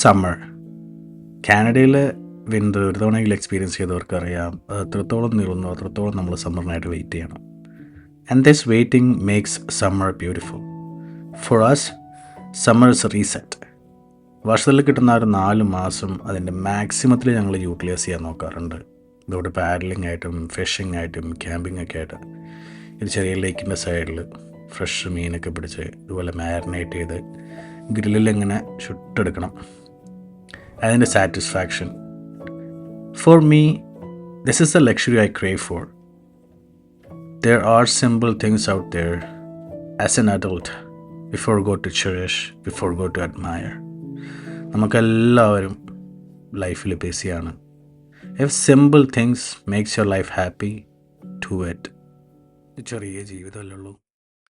Summer. കാനഡയിലെ winter ഒരു തവണയെങ്കിലും എക്സ്പീരിയൻസ് ചെയ്തവർക്കറിയാം അത് എത്രത്തോളം നീളുന്നു, അത്രത്തോളം നമ്മൾ സമ്മറിനായിട്ട് വെയിറ്റ് ചെയ്യണം. And this waiting makes summer beautiful. For us summer is a reset. വർഷത്തിൽ കിട്ടുന്ന ഒരു 4 മാസം അതിൻ്റെ മാക്സിമത്തിൽ ഞങ്ങൾ യൂട്ടിലൈസ് ചെയ്യാൻ നോക്കാറുണ്ട്. ഇതോടെ പാഡലിംഗ് ആയിട്ടും ഫിഷിംഗ് ആയിട്ടും ക്യാമ്പിംഗ് ഒക്കെ ആയിട്ട് ഒരു ചെറിയ ലേക്കിൻ്റെ സൈഡിൽ ഫ്രഷ് മീനൊക്കെ പിടിച്ച് ഇതുപോലെ മാരിനേറ്റ് ചെയ്ത് ഗ്രില്ലിൽ ഇങ്ങനെ ചുട്ടെടുക്കണം. അതിൻ്റെ satisfaction. For me this is a luxury I crave for. There are simple things out there as an adult we forgot to cherish, we forgot to admire. നമുക്കെല്ലാവരും ലൈഫിൽ ബിസിയാണ്. If simple things makes your life happy, do it. ചെറിയ ജീവിതമല്ലേ ഉള്ളൂ.